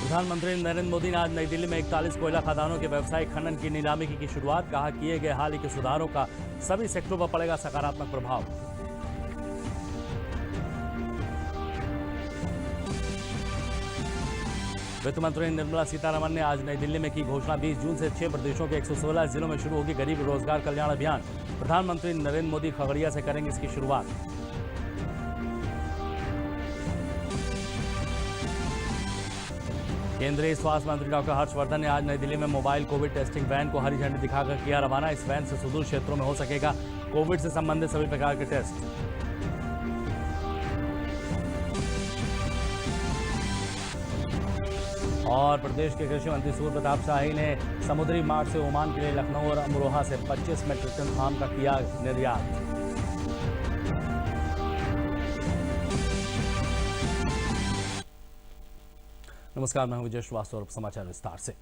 प्रधानमंत्री नरेंद्र मोदी ने आज नई दिल्ली में 41 कोयला खदानों के व्यावसायिक खनन की नीलामी की शुरुआत। कहा, किए गए हाल ही के सुधारों का सभी सेक्टरों पर पड़ेगा सकारात्मक प्रभाव। वित्त मंत्री निर्मला सीतारमण ने आज नई दिल्ली में की घोषणा। 20 जून से 6 प्रदेशों के 116 जिलों में शुरू होगी गरीब रोजगार कल्याण अभियान। प्रधानमंत्री नरेंद्र मोदी खगड़िया से करेंगे इसकी शुरुआत। केंद्रीय स्वास्थ्य मंत्री डॉक्टर हर्षवर्धन ने आज नई दिल्ली में मोबाइल कोविड टेस्टिंग वैन को हरी झंडी दिखाकर किया रवाना। इस वैन से सुदूर क्षेत्रों में हो सकेगा कोविड से संबंधित सभी प्रकार के टेस्ट। और प्रदेश के कृषि मंत्री सूर्य प्रताप शाही ने समुद्री मार्ग से ओमान के लिए लखनऊ और अमरोहा से 25 मेट्रिक टन आम का किया निर्यात। नमस्कार, मैं हूं विजय श्रीवास्तव और समाचार विस्तार से।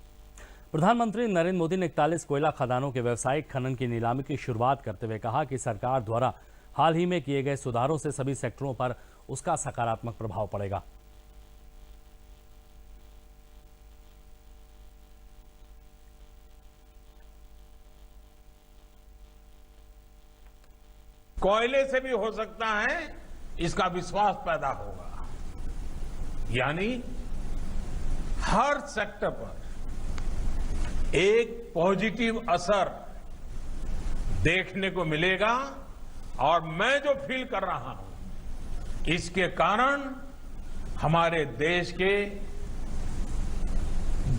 प्रधानमंत्री नरेंद्र मोदी ने 41 कोयला खदानों के व्यावसायिक खनन की नीलामी की शुरुआत करते हुए कहा कि सरकार द्वारा हाल ही में किए गए सुधारों से सभी सेक्टरों पर उसका सकारात्मक प्रभाव पड़ेगा। कोयले से भी हो सकता है, इसका विश्वास पैदा होगा। यानी हर सेक्टर पर एक पॉजिटिव असर देखने को मिलेगा। और मैं जो फील कर रहा हूं, इसके कारण हमारे देश के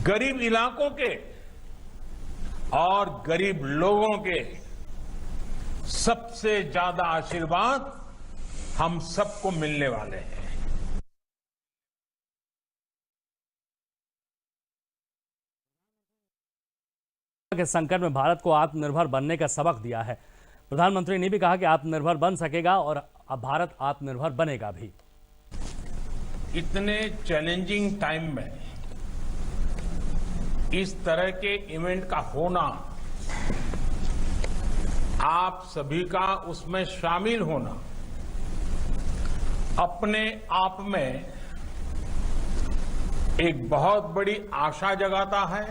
गरीब इलाकों के और गरीब लोगों के सबसे ज्यादा आशीर्वाद हम सबको मिलने वाले हैं। के संकट में भारत को आत्मनिर्भर बनने का सबक दिया है। प्रधानमंत्री ने भी कहा कि आत्मनिर्भर बन सकेगा और अब भारत आत्मनिर्भर बनेगा भी। इतने चैलेंजिंग टाइम में इस तरह के इवेंट का होना, आप सभी का उसमें शामिल होना अपने आप में एक बहुत बड़ी आशा जगाता है,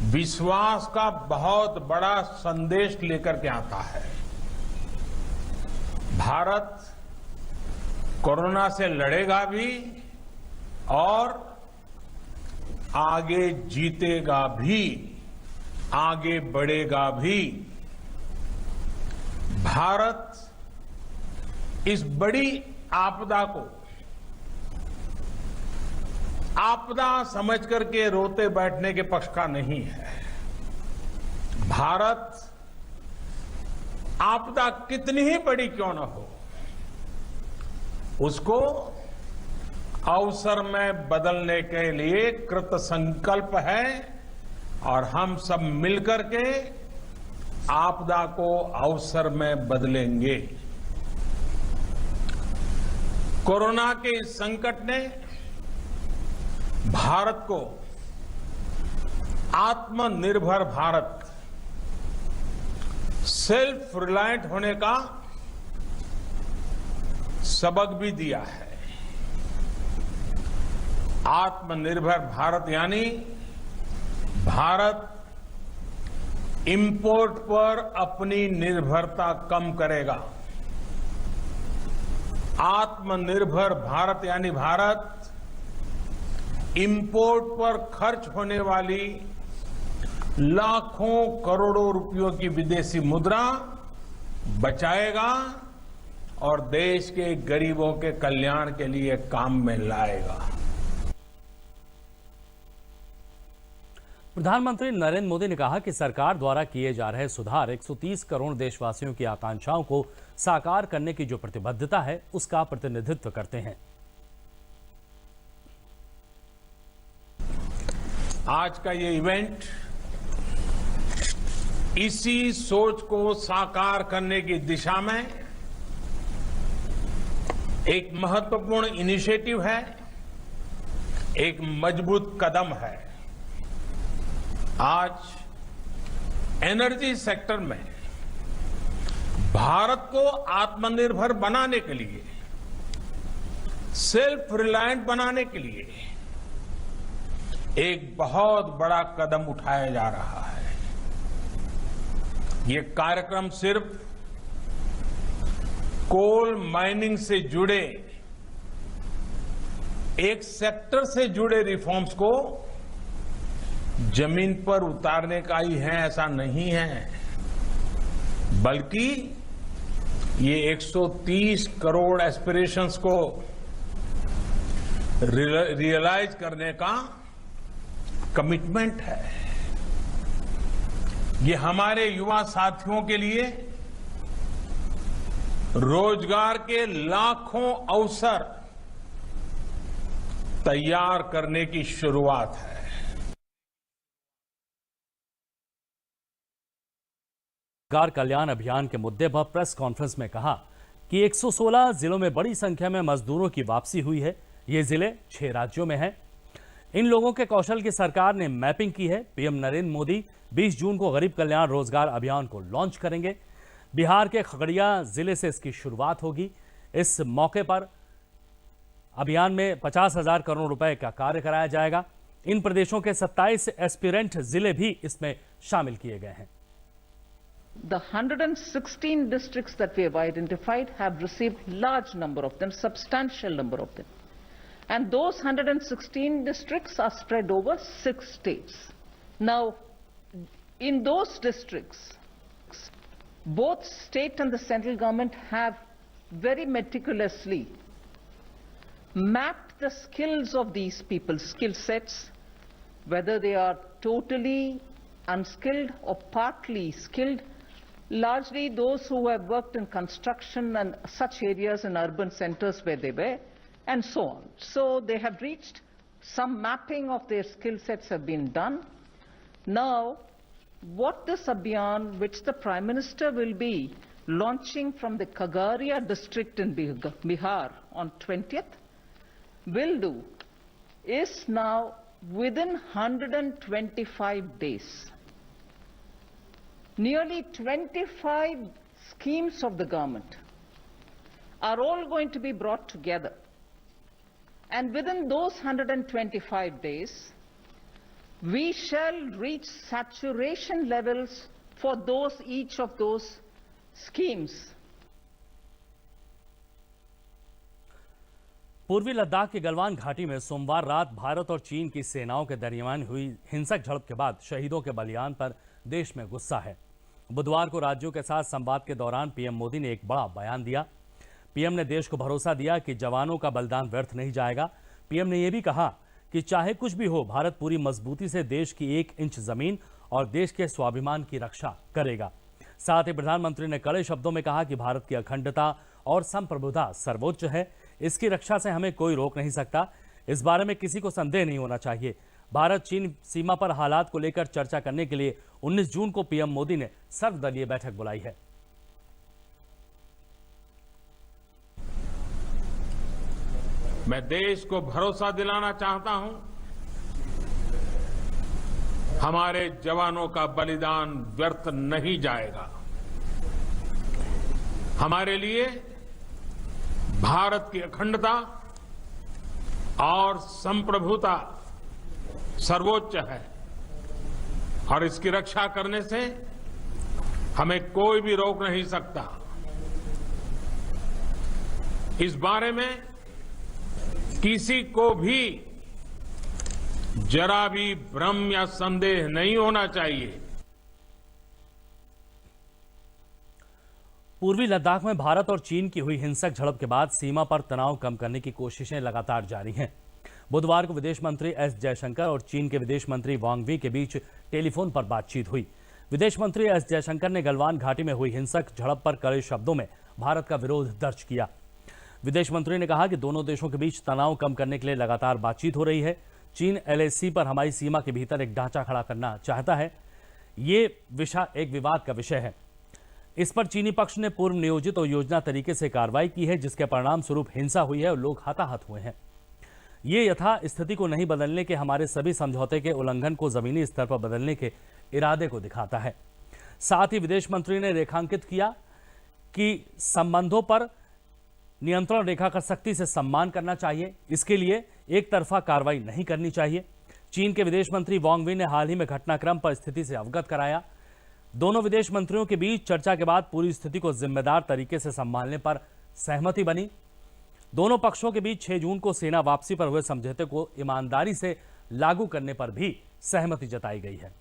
विश्वास का बहुत बड़ा संदेश लेकर के आता है। भारत कोरोना से लड़ेगा भी और आगे जीतेगा भी, आगे बढ़ेगा भी। भारत इस बड़ी आपदा को आपदा समझ करके रोते बैठने के पक्ष का नहीं है। भारत आपदा कितनी ही बड़ी क्यों न हो, उसको अवसर में बदलने के लिए कृत संकल्प है। और हम सब मिलकर के आपदा को अवसर में बदलेंगे। कोरोना के इस संकट ने भारत को आत्मनिर्भर भारत, सेल्फ रिलायंट होने का सबक भी दिया है। आत्मनिर्भर भारत यानी भारत इंपोर्ट पर अपनी निर्भरता कम करेगा। आत्मनिर्भर भारत यानी भारत इंपोर्ट पर खर्च होने वाली लाखों करोड़ों रुपयों की विदेशी मुद्रा बचाएगा और देश के गरीबों के कल्याण के लिए काम में लाएगा। प्रधानमंत्री नरेंद्र मोदी ने कहा कि सरकार द्वारा किए जा रहे सुधार 130 करोड़ देशवासियों की आकांक्षाओं को साकार करने की जो प्रतिबद्धता है, उसका प्रतिनिधित्व करते हैं। आज का ये इवेंट इसी सोच को साकार करने की दिशा में एक महत्वपूर्ण इनिशिएटिव है, एक मजबूत कदम है। आज एनर्जी सेक्टर में भारत को आत्मनिर्भर बनाने के लिए, सेल्फ रिलायंट बनाने के लिए एक बहुत बड़ा कदम उठाया जा रहा है। ये कार्यक्रम सिर्फ कोल माइनिंग से जुड़े एक सेक्टर से जुड़े रिफॉर्म्स को जमीन पर उतारने का ही है ऐसा नहीं है, बल्कि ये 130 करोड़ एस्पिरेशंस को रियलाइज करने का कमिटमेंट है। ये हमारे युवा साथियों के लिए रोजगार के लाखों अवसर तैयार करने की शुरुआत है। रोजगार कल्याण अभियान के मुद्दे पर प्रेस कॉन्फ्रेंस में कहा कि 116 जिलों में बड़ी संख्या में मजदूरों की वापसी हुई है। ये जिले 6 राज्यों में हैं। इन लोगों के कौशल की सरकार ने मैपिंग की है। पीएम नरेंद्र मोदी 20 जून को गरीब कल्याण रोजगार अभियान को लॉन्च करेंगे। बिहार के खगड़िया जिले से इसकी शुरुआत होगी। इस मौके पर अभियान में 50,000 करोड़ रुपए का कार्य कराया जाएगा। इन प्रदेशों के 27 एस्पिरेंट जिले भी इसमें शामिल किए गए हैं। The 116 districts that we have identified have received large number of them, substantial number of them. And those 116 districts are spread over 6 states. Now, in those districts, both state and the central government have very meticulously mapped the skills of these people, skill sets, whether they are totally unskilled or partly skilled. Largely those who have worked in construction and such areas in urban centers where they were, and so on. So they have reached, some mapping of their skill sets have been done. Now, what this Abhiyan, which the Prime Minister will be launching from the Khagaria district in Bihar on 20th, will do, is now within 125 days. Nearly 25 schemes of the government are all going to be brought together. And within those 125 days, we shall reach saturation levels for each of those schemes. पूर्वी लद्दाख की गलवान घाटी में सोमवार रात भारत और चीन की सेनाओं के दरमियान हुई हिंसक झड़प के बाद शहीदों के बलिदान पर देश में गुस्सा है। बुधवार को राज्यों के साथ संवाद के दौरान पीएम मोदी ने एक बड़ा बयान दिया। पीएम ने देश को भरोसा दिया कि जवानों का बलिदान व्यर्थ नहीं जाएगा। पीएम ने यह भी कहा कि चाहे कुछ भी हो, भारत पूरी मजबूती से देश की 1 इंच जमीन और देश के स्वाभिमान की रक्षा करेगा। साथ ही प्रधानमंत्री ने कड़े शब्दों में कहा कि भारत की अखंडता और संप्रभुता सर्वोच्च है। इसकी रक्षा से हमें कोई रोक नहीं सकता। इस बारे में किसी को संदेह नहीं होना चाहिए। भारत चीन सीमा पर हालात को लेकर चर्चा करने के लिए 19 जून को पीएम मोदी ने सर्वदलीय बैठक बुलाई है। मैं देश को भरोसा दिलाना चाहता हूं, हमारे जवानों का बलिदान व्यर्थ नहीं जाएगा। हमारे लिए भारत की अखंडता और संप्रभुता सर्वोच्च है और इसकी रक्षा करने से हमें कोई भी रोक नहीं सकता। इस बारे में किसी को भी जरा भी भ्रम या संदेह नहीं होना चाहिए। पूर्वी लद्दाख में भारत और चीन की हुई हिंसक झड़प के बाद सीमा पर तनाव कम करने की कोशिशें लगातार जारी हैं। बुधवार को विदेश मंत्री एस जयशंकर और चीन के विदेश मंत्री वांग वी के बीच टेलीफोन पर बातचीत हुई। विदेश मंत्री एस जयशंकर ने गलवान घाटी में हुई हिंसक झड़प पर कड़े शब्दों में भारत का विरोध दर्ज किया। विदेश मंत्री ने कहा कि दोनों देशों के बीच तनाव कम करने के लिए लगातार बातचीत हो रही है। चीन LAC पर हमारी सीमा के भीतर एक ढांचा खड़ा करना चाहता है। ये एक विवाद का विषय है। इस पर चीनी पक्ष ने पूर्व नियोजित और योजना तरीके से कार्रवाई की है, जिसके परिणाम स्वरूप हिंसा हुई है और लोग हताहत हुए हैं। ये यथा स्थिति को नहीं बदलने के हमारे सभी समझौते के उल्लंघन को जमीनी स्तर पर बदलने के इरादे को दिखाता है। साथ ही विदेश मंत्री ने रेखांकित किया कि संबंधों पर नियंत्रण रेखा का सख्ती से सम्मान करना चाहिए। इसके लिए एक तरफा कार्रवाई नहीं करनी चाहिए। चीन के विदेश मंत्री वांग वी ने हाल ही में घटनाक्रम पर स्थिति से अवगत कराया। दोनों विदेश मंत्रियों के बीच चर्चा के बाद पूरी स्थिति को जिम्मेदार तरीके से संभालने पर सहमति बनी। दोनों पक्षों के बीच 6 जून को सेना वापसी पर हुए समझौते को ईमानदारी से लागू करने पर भी सहमति जताई गई है।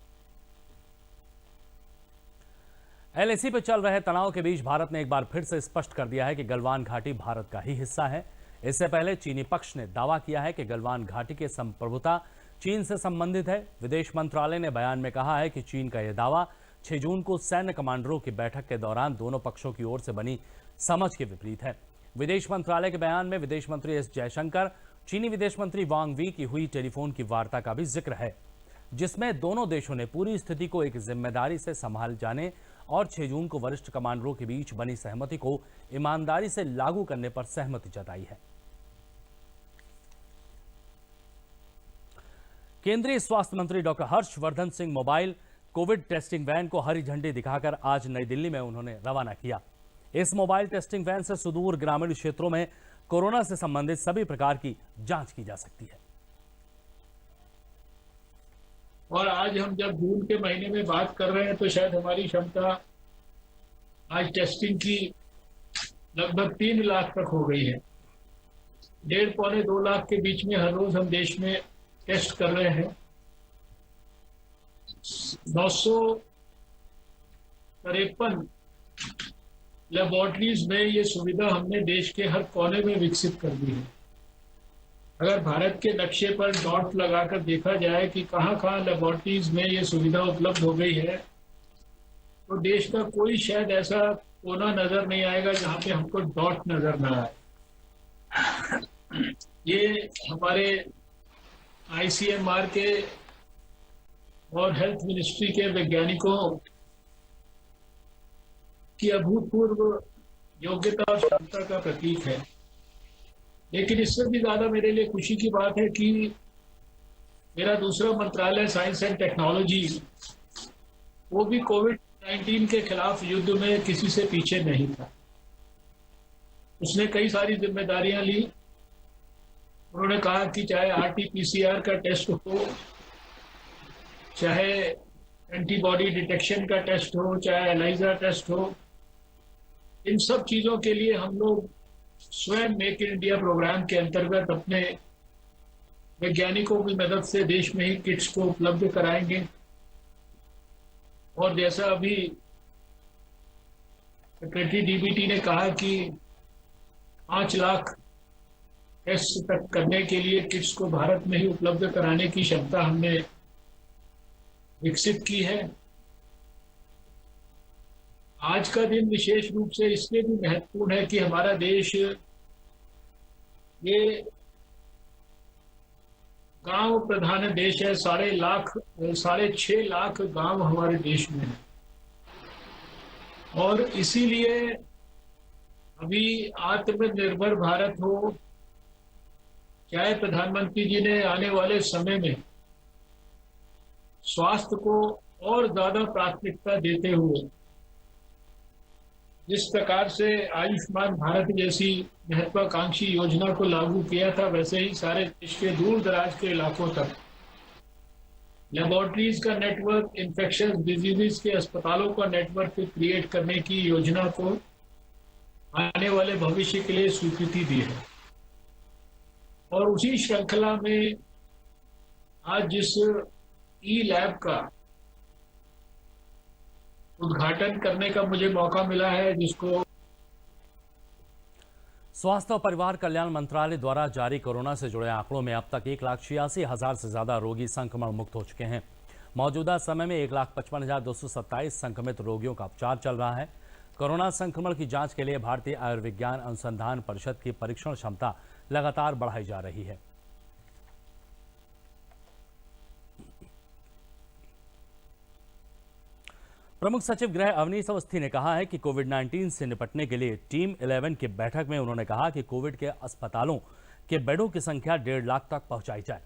एलएसी पर चल रहे तनाव के बीच भारत ने एक बार फिर से स्पष्ट कर दिया है कि गलवान घाटी भारत का ही हिस्सा है। इससे पहले चीनी पक्ष ने दावा किया है कि गलवान घाटी की संप्रभुता चीन से संबंधित है। विदेश मंत्रालय ने बयान में कहा है कि चीन का यह दावा 6 जून को सैन्य कमांडरों की बैठक के दौरान दोनों पक्षों की ओर से बनी समझ के विपरीत है। विदेश मंत्रालय के बयान में विदेश मंत्री एस जयशंकर, चीनी विदेश मंत्री वांग वी की हुई टेलीफोन की वार्ता का भी जिक्र है, जिसमें दोनों देशों ने पूरी स्थिति को एक जिम्मेदारी से संभाल जाने और 6 जून को वरिष्ठ कमांडरों के बीच बनी सहमति को ईमानदारी से लागू करने पर सहमति जताई है। केंद्रीय स्वास्थ्य मंत्री doctor Harshvardhan Singh mobile covid testing van को हरी झंडी दिखाकर आज नई दिल्ली में उन्होंने रवाना किया। इस मोबाइल टेस्टिंग वैन से सुदूर ग्रामीण क्षेत्रों में कोरोना से संबंधित सभी प्रकार की जांच की जा सकती है। और आज हम जब जून के महीने में बात कर रहे हैं तो शायद हमारी क्षमता आज टेस्टिंग की लगभग 3 लाख तक हो गई है। 1.5-2 लाख के बीच में हर रोज हम देश में टेस्ट कर रहे हैं। 953 लेबोरेटरीज में ये सुविधा हमने देश के हर कोने में विकसित कर दी है। अगर भारत के नक्शे पर डॉट लगाकर देखा जाए कि कहाँ लेबोरेटरीज में ये सुविधा उपलब्ध हो गई है, तो देश का कोई शायद ऐसा कोना नजर नहीं आएगा जहाँ पे हमको डॉट नजर ना आए। ये हमारे आईसीएमआर के और हेल्थ मिनिस्ट्री के वैज्ञानिकों की अभूतपूर्व योग्यता और क्षमता का प्रतीक है। लेकिन इससे भी ज्यादा मेरे लिए खुशी की बात है कि मेरा दूसरा मंत्रालय साइंस एंड टेक्नोलॉजी, वो भी कोविड-19 के खिलाफ युद्ध में किसी से पीछे नहीं था। उसने कई सारी जिम्मेदारियां ली। उन्होंने कहा कि चाहे आरटी-पीसीआर का टेस्ट हो, चाहे एंटीबॉडी डिटेक्शन का टेस्ट हो, चाहे एलाइजा टेस्ट हो, इन सब चीजों के लिए हम लोग स्वयं मेक इन इंडिया प्रोग्राम के अंतर्गत अपने वैज्ञानिकों की मदद से देश में ही किट्स को उपलब्ध कराएंगे। और जैसा अभी सेक्रेटरी डीबीटी ने कहा कि 5 लाख टेस्ट तक करने के लिए किट्स को भारत में ही उपलब्ध कराने की क्षमता हमने विकसित की है। आज का दिन विशेष रूप से इसलिए भी महत्वपूर्ण है कि हमारा देश ये गांव प्रधान देश है। 6.5 लाख गांव हमारे देश में है और इसीलिए अभी आत्मनिर्भर भारत हो, चाहे प्रधानमंत्री जी ने आने वाले समय में स्वास्थ्य को और ज्यादा प्राथमिकता देते हुए जिस प्रकार से आयुष्मान भारत जैसी महत्वाकांक्षी योजना को लागू किया था, वैसे ही सारे देश के दूर दराज के इलाकों तक लेबोरेटरीज का नेटवर्क, इन्फेक्शस डिजीजेस के अस्पतालों का नेटवर्क क्रिएट करने की योजना को आने वाले भविष्य के लिए स्वीकृति दी है। और उसी श्रृंखला में आज जिस ई लैब का उद्घाटन करने का मुझे मौका मिला है, जिसको स्वास्थ्य और परिवार कल्याण मंत्रालय द्वारा जारी कोरोना से जुड़े आंकड़ों में अब तक 1,86,000 से ज्यादा रोगी संक्रमण मुक्त हो चुके हैं। मौजूदा समय में 1,55,227 संक्रमित रोगियों का उपचार चल रहा है। कोरोना संक्रमण की जांच के लिए भारतीय आयुर्विज्ञान अनुसंधान परिषद की परीक्षण क्षमता लगातार बढ़ाई जा रही है। प्रमुख सचिव गृह अवनीश अवस्थी ने कहा है कि कोविड-19 से निपटने के लिए टीम 11 की बैठक में उन्होंने कहा कि कोविड के अस्पतालों के बेडों की संख्या 1.5 लाख तक पहुंचाई जाए।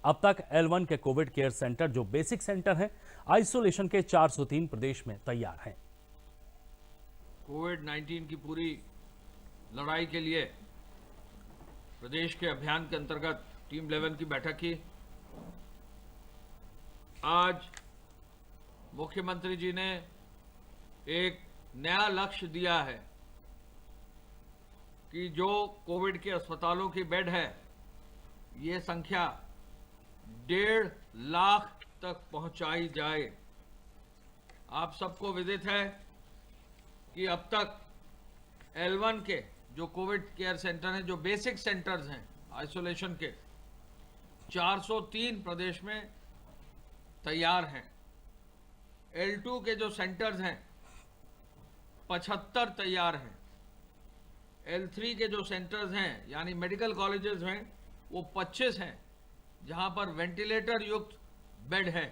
अब तक L1 के कोविड केयर सेंटर, जो बेसिक सेंटर है, आइसोलेशन के 403 प्रदेश में तैयार हैं। कोविड-19 की पूरी लड़ाई के लिए प्रदेश के अभियान के अंतर्गत टीम 11 की बैठक की आज मुख्यमंत्री जी ने एक नया लक्ष्य दिया है कि जो कोविड के अस्पतालों की बेड है, ये संख्या 1.5 लाख तक पहुंचाई जाए। आप सबको विदित है कि अब तक L1 के जो कोविड केयर सेंटर हैं, जो बेसिक सेंटर्स हैं आइसोलेशन के, 403 प्रदेश में तैयार हैं। L2 के जो सेंटर्स हैं 75 तैयार हैं। L3 के जो सेंटर्स हैं यानी मेडिकल कॉलेजेस हैं वो 25 हैं जहां पर वेंटिलेटर युक्त बेड है।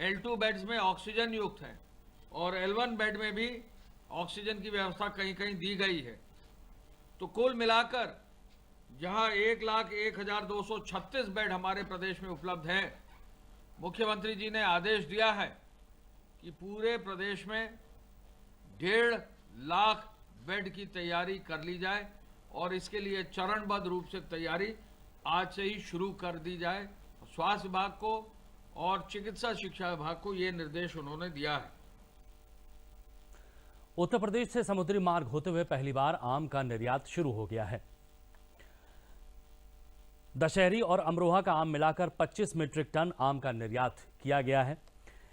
L2 बेड्स में ऑक्सीजन युक्त है और L1 बेड में भी ऑक्सीजन की व्यवस्था कहीं कहीं दी गई है। तो कुल मिलाकर जहां 1,01,236 बेड हमारे प्रदेश में उपलब्ध है, मुख्यमंत्री जी ने आदेश दिया है कि पूरे प्रदेश में 1.5 लाख बेड की तैयारी कर ली जाए और इसके लिए चरणबद्ध रूप से तैयारी आज से ही शुरू कर दी जाए। स्वास्थ्य विभाग को और चिकित्सा शिक्षा विभाग को ये निर्देश उन्होंने दिया है। उत्तर प्रदेश से समुद्री मार्ग होते हुए पहली बार आम का निर्यात शुरू हो गया है। दशहरी और अमरोहा का आम मिलाकर 25 मीट्रिक टन आम का निर्यात किया गया है।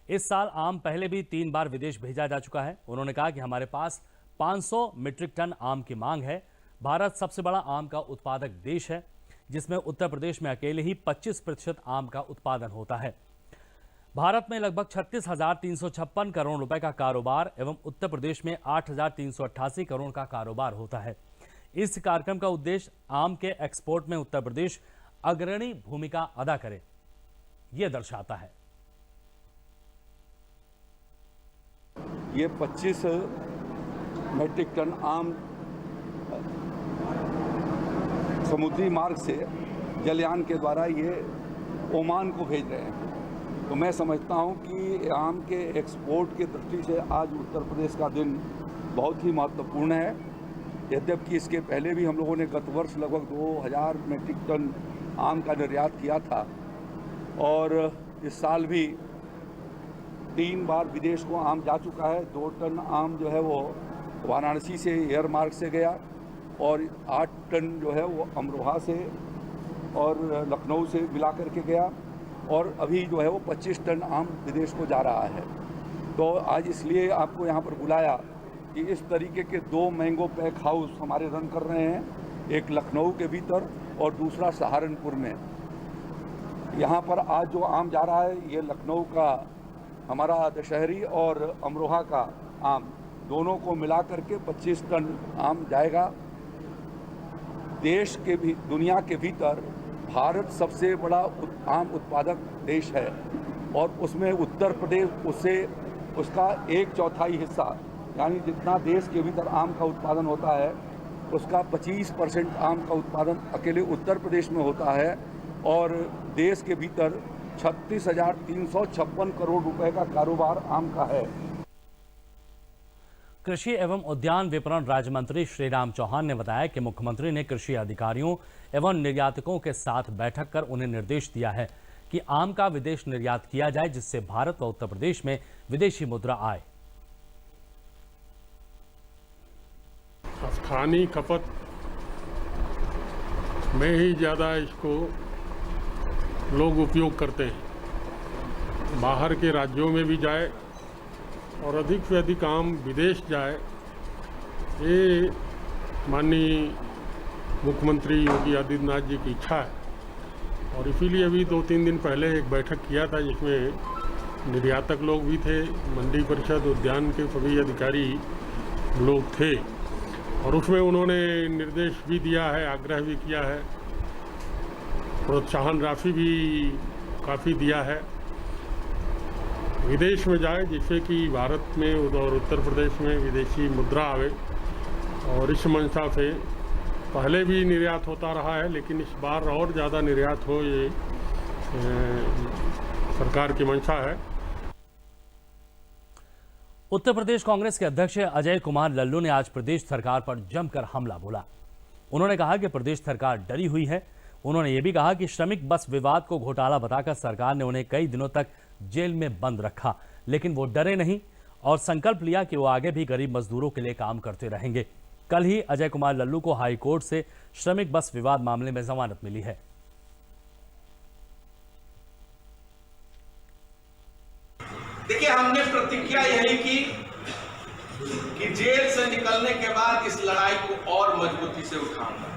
इस साल आम पहले भी 3 बार विदेश भेजा जा चुका है। उन्होंने कहा कि हमारे पास 500 मीट्रिक टन आम की मांग है। भारत सबसे बड़ा आम का उत्पादक देश है, जिसमें उत्तर प्रदेश में अकेले ही 25% आम का उत्पादन होता है। भारत में लगभग 36,356 करोड़ रुपए का कारोबार एवं उत्तर प्रदेश में 8,388 करोड़ का कारोबार होता है। इस कार्यक्रम का उद्देश्य आम के एक्सपोर्ट में उत्तर प्रदेश अग्रणी भूमिका अदा करे, यह दर्शाता है। ये 25 मीट्रिक टन आम समुद्री मार्ग से जलयान के द्वारा ये ओमान को भेज रहे हैं। तो मैं समझता हूँ कि आम के एक्सपोर्ट की दृष्टि से आज उत्तर प्रदेश का दिन बहुत ही महत्वपूर्ण है। यद्यपि इसके पहले भी हम लोगों ने गत वर्ष लगभग 2000 मीट्रिक टन आम का निर्यात किया था और इस साल भी 3 बार विदेश को आम जा चुका है। 2 टन आम जो है वो वाराणसी से एयर मार्ग से गया और 8 टन जो है वो अमरोहा से और लखनऊ से मिला करके गया और अभी जो है वो 25 टन आम विदेश को जा रहा है। तो आज इसलिए आपको यहाँ पर बुलाया कि इस तरीके के 2 मैंगो पैक हाउस हमारे रन कर रहे हैं, एक लखनऊ के भीतर और दूसरा सहारनपुर में। यहाँ पर आज जो आम जा रहा है ये लखनऊ का हमारा दशहरी और अमरोहा का आम दोनों को मिला करके 25 टन आम जाएगा। देश के भी दुनिया के भीतर भारत सबसे बड़ा आम उत्पादक देश है और उसमें उत्तर प्रदेश उसका 1/4 हिस्सा यानी जितना देश के भीतर आम का उत्पादन होता है उसका 25% आम का उत्पादन अकेले उत्तर प्रदेश में होता है और देश के भीतर 36,356 करोड़ रुपए का कारोबार आम का है। कृषि एवं उद्यान विपणन राज्य मंत्री श्रीराम चौहान ने बताया कि मुख्यमंत्री ने कृषि अधिकारियों एवं निर्यातकों के साथ बैठक कर उन्हें निर्देश दिया है कि आम का विदेश निर्यात किया जाए, जिससे भारत व उत्तर प्रदेश में विदेशी मुद्रा आए। स्थानीय खपत में ही ज़्यादा इसको लोग उपयोग करते हैं। बाहर के राज्यों में भी जाए और अधिक से अधिक आम विदेश जाए, ये माननीय मुख्यमंत्री योगी आदित्यनाथ जी की इच्छा है। और इसीलिए अभी 2-3 दिन पहले एक बैठक किया था जिसमें निर्यातक लोग भी थे, मंडी परिषद उद्यान के सभी अधिकारी लोग थे और उसमें उन्होंने निर्देश भी दिया है, आग्रह भी किया है, प्रोत्साहन राशि भी काफ़ी दिया है विदेश में जाए, जिससे कि भारत में और उत्तर प्रदेश में विदेशी मुद्रा आवे। और इस मंशा से पहले भी निर्यात होता रहा है, लेकिन इस बार और ज़्यादा निर्यात हो, ये सरकार की मंशा है। उत्तर प्रदेश कांग्रेस के अध्यक्ष अजय कुमार लल्लू ने आज प्रदेश सरकार पर जमकर हमला बोला। उन्होंने कहा कि प्रदेश सरकार डरी हुई है। उन्होंने ये भी कहा कि श्रमिक बस विवाद को घोटाला बताकर सरकार ने उन्हें कई दिनों तक जेल में बंद रखा, लेकिन वो डरे नहीं और संकल्प लिया कि वो आगे भी गरीब मजदूरों के लिए काम करते रहेंगे। कल ही अजय कुमार लल्लू को हाई कोर्ट से श्रमिक बस विवाद मामले में जमानत मिली है। देखिए, हमने प्रतिज्ञा यही की कि जेल से निकलने के बाद इस लड़ाई को और मजबूती से उठाऊंगा।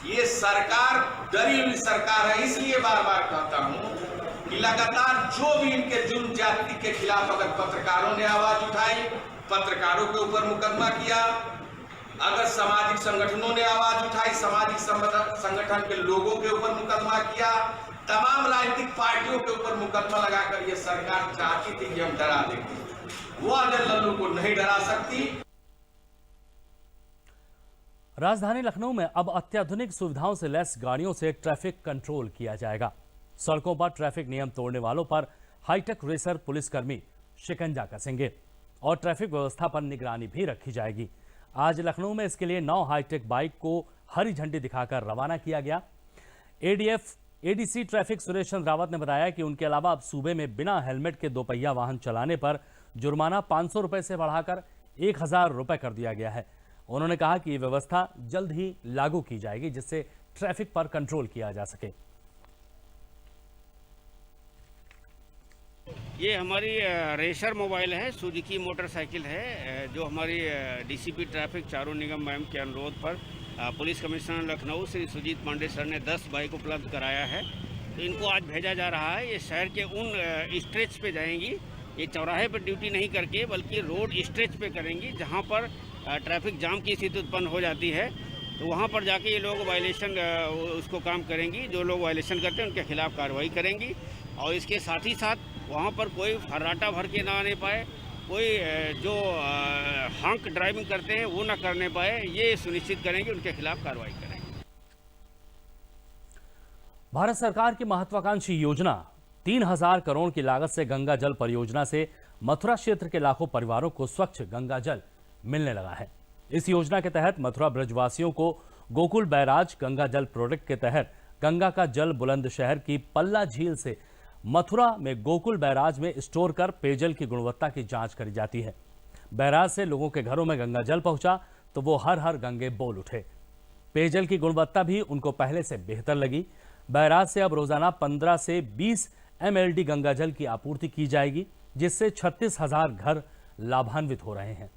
ये सरकार डरी हुई सरकार है, इसलिए बार बार कहता हूं कि लगातार जो भी इनके जुल्म ज्यादती के खिलाफ अगर पत्रकारों ने आवाज उठाई, पत्रकारों के ऊपर मुकदमा किया, अगर सामाजिक संगठनों ने आवाज उठाई, सामाजिक संगठन के लोगों के ऊपर मुकदमा किया, तमाम राजनीतिक पार्टियों के ऊपर मुकदमा लगाकर ये सरकार चाहती थी कि हम डरा देंगे, वो अजय लल्लू को नहीं डरा सकती। राजधानी लखनऊ में अब अत्याधुनिक सुविधाओं से लैस गाड़ियों से ट्रैफिक कंट्रोल किया जाएगा। सड़कों पर ट्रैफिक नियम तोड़ने वालों पर हाईटेक रेसर पुलिसकर्मी शिकंजा कसेंगे और ट्रैफिक व्यवस्था पर निगरानी भी रखी जाएगी। आज लखनऊ में इसके लिए 9 हाईटेक बाइक को हरी झंडी दिखाकर रवाना किया गया। एडीसी ट्रैफिक सुरेश चंद्र रावत ने बताया कि उनके अलावा अब सूबे में बिना हेलमेट के दोपहिया वाहन चलाने पर जुर्माना 500 रुपए से बढ़ाकर 1000 रुपए कर दिया गया है। उन्होंने कहा कि ये व्यवस्था जल्द ही लागू की जाएगी, जिससे ट्रैफिक पर कंट्रोल किया जा सके। ये हमारी रेसर मोबाइल है, सुजुकी मोटरसाइकिल है, जो हमारी DCP traffic Charu Nigam ma'am के अनुरोध पर police commissioner Lucknow Shri Sujeet Pande sir ने 10 बाइक उपलब्ध कराया है। तो इनको आज भेजा जा रहा है। ये शहर के उन स्ट्रेच पे जाएंगी, ये चौराहे पर ड्यूटी नहीं करके बल्कि रोड स्ट्रेच पे करेंगी, जहाँ पर ट्रैफिक जाम की स्थिति उत्पन्न हो जाती है। तो वहाँ पर जाके ये लोग वायलेशन उसको काम करेंगी। जो लोग वायलेशन करते हैं उनके खिलाफ कार्रवाई करेंगी और इसके साथ ही साथ वहाँ पर कोई फर्राटा भर के ना आने पाए, कोई जो हॉन्क ड्राइविंग करते हैं वो ना करने पाए, ये सुनिश्चित करेंगे, उनके खिलाफ कार्रवाई करेंगे। भारत सरकार की महत्वाकांक्षी योजना 3000 करोड़ की लागत से गंगा जल परियोजना से मथुरा क्षेत्र के लाखों परिवारों को स्वच्छ गंगा जल मिलने लगा है। इस योजना के तहत मथुरा ब्रजवासियों को गोकुल बैराज गंगा जल प्रोजेक्ट के तहत गंगा का जल बुलंदशहर की पल्ला झील से मथुरा में गोकुल बैराज में स्टोर कर पेयजल की गुणवत्ता की जांच करी जाती है। बैराज से लोगों के घरों में गंगा जल पहुंचा तो वो हर हर गंगे बोल उठे। पेयजल की गुणवत्ता भी उनको पहले से बेहतर लगी। बैराज से अब रोजाना 15 से 20 MLD गंगा जल की आपूर्ति की जाएगी, जिससे 36,000 घर लाभान्वित हो रहे हैं।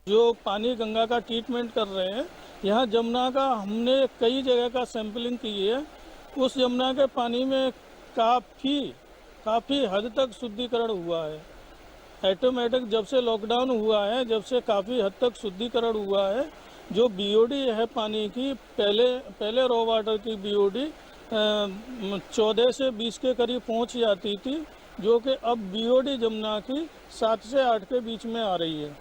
जो पानी गंगा का ट्रीटमेंट कर रहे हैं, यहाँ जमुना का हमने कई जगह का सैंपलिंग की है। उस जमुना के पानी में काफ़ी हद तक शुद्धिकरण हुआ है। ऑटोमेटिक जब से लॉकडाउन हुआ है, जब से काफ़ी हद तक शुद्धिकरण हुआ है। जो बीओडी है पानी की, पहले रॉ वाटर की बीओडी 14 से 20 के करीब पहुँच जाती थी, जो कि अब बीओडी जमुना की 7 से 8 के बीच में आ रही है।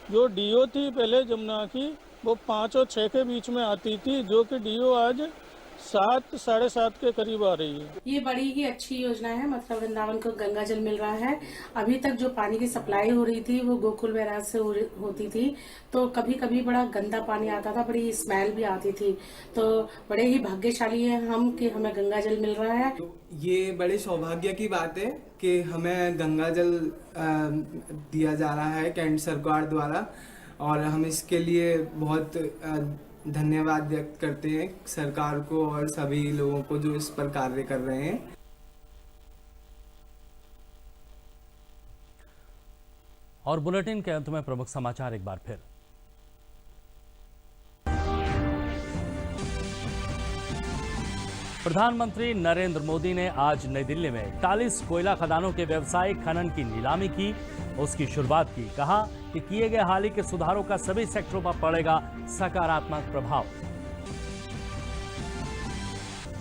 जो डीओ थी पहले जमुना की, वो 5 और 6 के बीच में आती थी, जो कि डीओ आज 7 साढ़े 7 के करीब आ रही है। ये बड़ी ही अच्छी योजना है। मतलब वृंदावन को गंगा जल मिल रहा है। अभी तक जो पानी की सप्लाई हो रही थी वो गोकुल बैराज से होती थी, तो कभी कभी बड़ा गंदा पानी आता था, बड़ी स्मेल भी आती थी। तो बड़े ही भाग्यशाली है हम कि हमें गंगा जल मिल रहा है। ये बड़े सौभाग्य की बात है कि हमें गंगा जल दिया जा रहा है केंद्र सरकार द्वारा, और हम इसके लिए बहुत धन्यवाद व्यक्त करते हैं सरकार को और सभी लोगों को जो इस पर कार्य कर रहे हैं। और बुलेटिन के अंत में प्रमुख समाचार एक बार फिर। प्रधानमंत्री नरेंद्र मोदी ने आज नई दिल्ली में 41 कोयला खदानों के व्यावसायिक खनन की नीलामी की, उसकी शुरुआत की। कहा कि किए गए हाल ही के सुधारों का सभी सेक्टरों पर पड़ेगा सकारात्मक प्रभाव।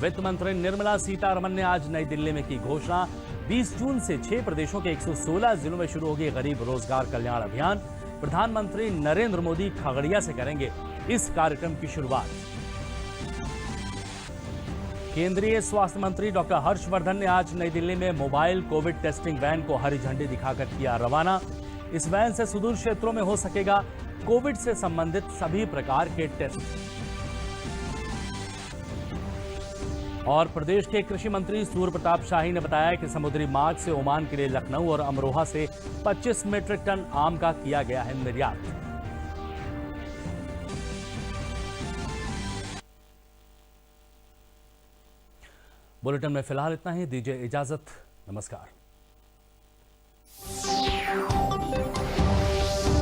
वित्त मंत्री निर्मला सीतारमण ने आज नई दिल्ली में की घोषणा, 20 जून से 6 प्रदेशों के 116 जिलों में शुरू होगी गरीब रोजगार कल्याण अभियान। प्रधानमंत्री नरेंद्र मोदी खगड़िया से करेंगे इस कार्यक्रम की शुरुआत। केंद्रीय स्वास्थ्य मंत्री डॉक्टर हर्षवर्धन ने आज नई दिल्ली में मोबाइल कोविड टेस्टिंग वैन को हरी झंडी दिखाकर किया रवाना। इस वैन से सुदूर क्षेत्रों में हो सकेगा कोविड से संबंधित सभी प्रकार के टेस्ट। और प्रदेश के कृषि मंत्री सूर्य प्रताप शाही ने बताया कि समुद्री मार्ग से ओमान के लिए लखनऊ और अमरोहा से 25 मीट्रिक टन आम का किया गया है निर्यात। बुलेटिन में फिलहाल इतना ही, दीजिए इजाजत, नमस्कार।